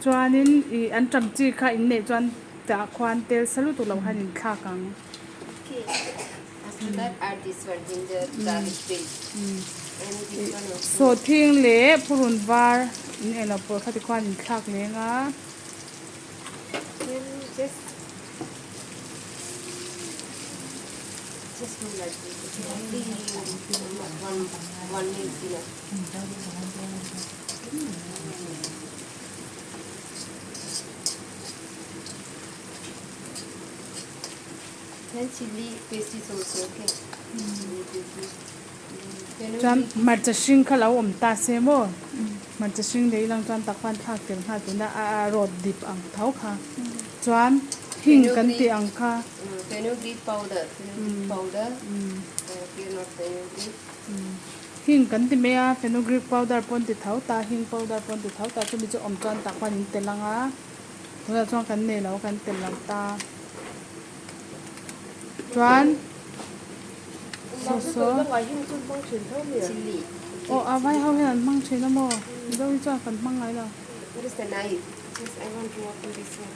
chuan in an tam chi kha in nei chuan ta khwan tel salu tu lo han in kha kang Okay. After that, add this one, ginger, garlic paste. And this one also. so thing le purun var in ela por kha ti khwan in khak le nga Then just do like this. Okay. Only one is enough. Then chili paste is also okay. Chili paste. chuan marcha hring kha lo om ta se mo marcha hring le lang chuan ta khwan thak tel ha tu na a rod dip ang thau kha chuan hing kan ti ang kha Fenugreek powder. Okay, not fenugreek. hing kan ti me a fenugreek powder pon ti thau ta hing powder pon ti thau ta chu mi chu om chuan ta khwan in telanga thula chuan kan nei lo kan tel lang ta chuan so Chili. oh avai how hian mang thina mo do hi chuan kan mang ai la What is the knife? Yes, I want to open this one.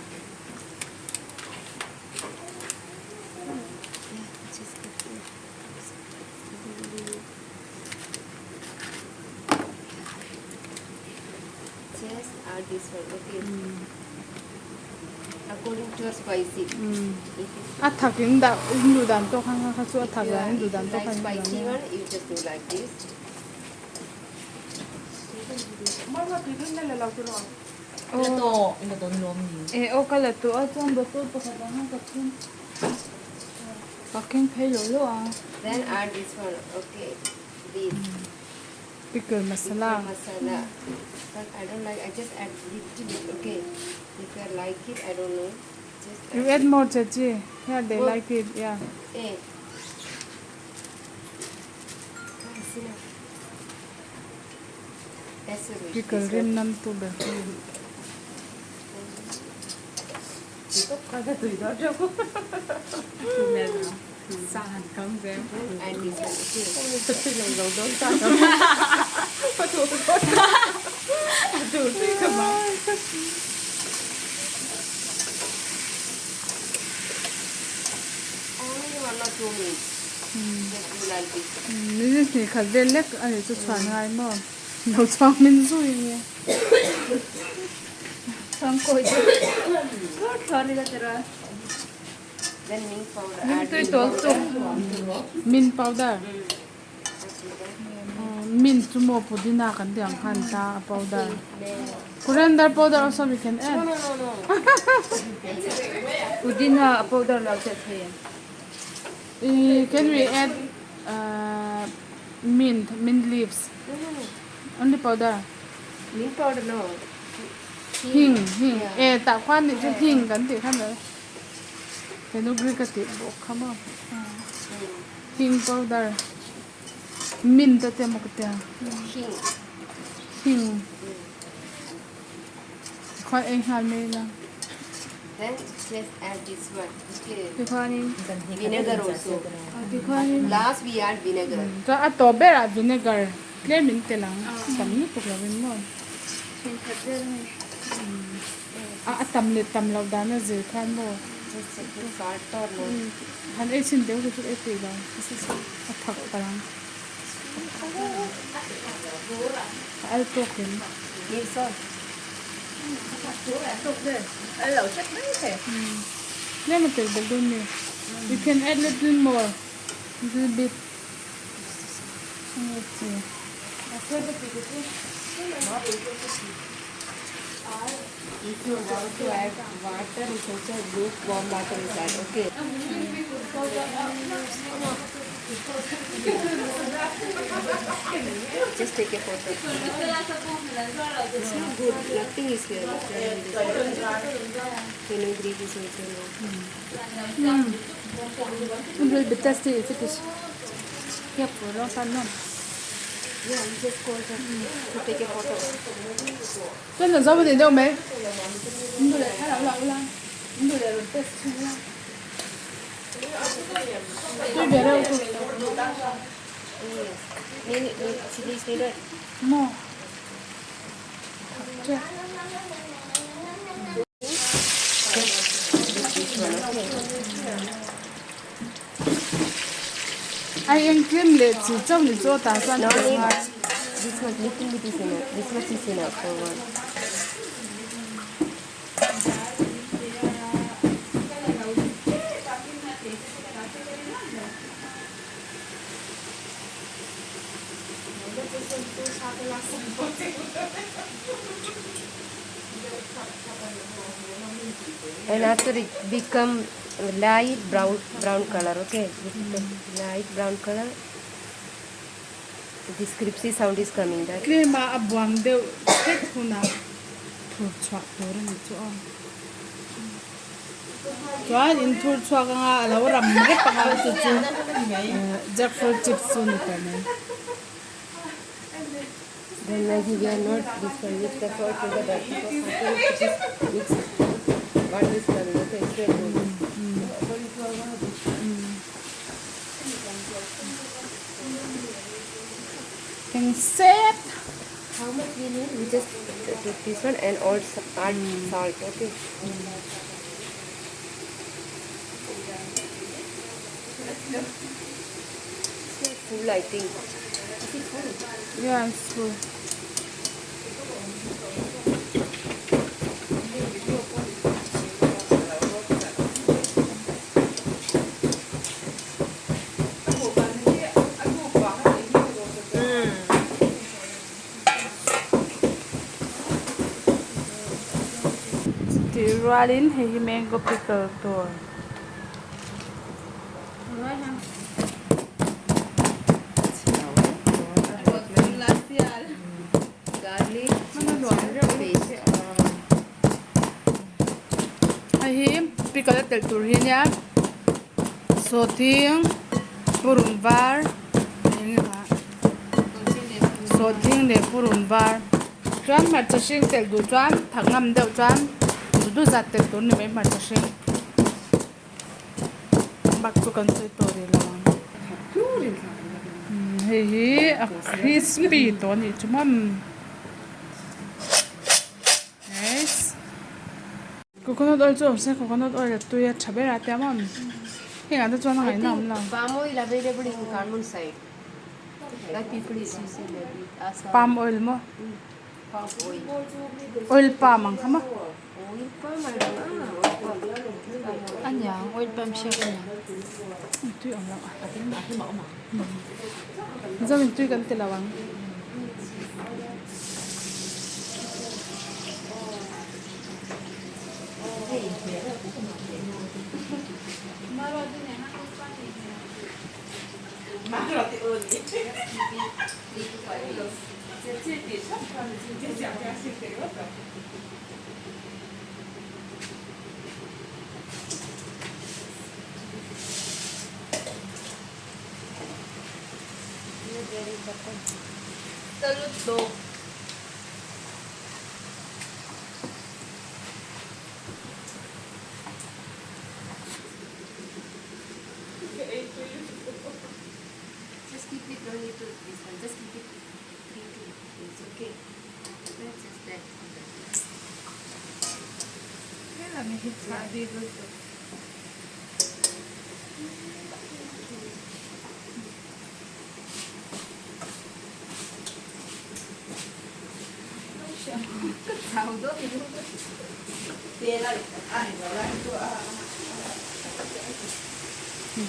Just add this one, okay. According to your spicy. a thakin da indu dan to khang kha chu a thak Yeah, la indu if dan you to like khang spicy one, you just do like this. Ina to nom ni. e o kala tu a chuan do to kha da ha ka thun paking phei lo lo a Then add this one, okay. This pickle masala masala. But I don't like, I just add little bit, okay. If you like it, I don't know. Just you add more chachi yeah they like it yeah Eh. pickle rim nam tu be Sa hẳn không dễ. And this one, okay. Thật sự là dấu đón sa. Có thủ thủ sĩ không ạ. Only 1 or 2 minutes. Just do like this. ni ni kha vel lek ani chu chuan ngai mo no chuang min zui nge Không coi chứ. Có thở đi ra tera. Then mint powder. min Add tu mint to powder. min powder min chu mo pudina kan diang khan ta powder coriander powder also we can No, add no, no, no. Pudina powder lau chết hay. can we add mint leaves No, no, no. only powder Mint powder, no. hing Yeah. e ta khwan ni chu hing kan ti khan le fenugreek ka ti bo khama hing powder mint ta te mo ka te Hing. hing khwan e hal me la Then just add this one. Okay. ti khwan ni Vinegar also. ti khwan ni Last we add vinegar. ka a to bera vinegar clear min te lang tam ni tuk la vin mo a tam le tam lo da na ze khan mo Just check the salt or no. han e sin de ku e ti la a thak pa lang al to kin Give salt. Lau chết đấy thế. le ma te bel don ni you can add little more little bit let's see If you want to add water, it's also lukewarm water is add. Okay. Just take a photo. It's not good. Nothing is here. Fenugreek is also no. a little bit tasty if it is yep lo san non Yeah, you just call them to take a photo.真的找不点đâu没你对太老了你对了这吃了对别的 Yes. Chili is needed. no 这 ai anh kiếm lệ chỉ trong thì cho ta cho No nó need. ngon. This much, little bit is enough. This much is enough for one. And after it become light brown color, okay? Light brown color. This crispy sound is coming, right? Cái mà abuang đều hết thu nào thuộc choạc đồ đó này chỗ cho in thu choạc nga là làm rất bằng cái chú jackfruit chips này cái này. Then maybe we are not this one with the salt together because sometimes it is mixed. What is coming? Okay, straight away. Thing set. How much we need? We just take this one and also add salt. Okay. It's full, I think. Is it full? Yeah, it's full. Rolling hay mango pickle to. Garlic, paste. Hay pickle tel tur hi nya. So thing purun var. So thing le purun var. Chuan mặt chashing tel du chuan thak ngam deuh chuan du zat tel tur ni mai mặt chashing. Bak chu kan choi to ri lawang. Hey a crispy to ni chumam. Yes. Coconut oil chu se coconut oil tu ya chabe ra ta mam. Hinga ta chuan ngai nam la. Palm oil available in Carmel side. Like people is using maybe. Palm oil mo. Palm oil. Oil palm ang kama. Oil palm, I don't know. Oil palm. Anyang oil palm siya kanya. Tu ang lang. Zamin tu kan tilawang. Talut do. Just keep it going to this one. Just keep it 3 to it's okay. That's just that. Kaya may hit sa dito. Saudo.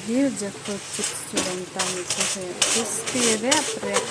Here jackfruit chips chulang tani ko se crispy rep rep.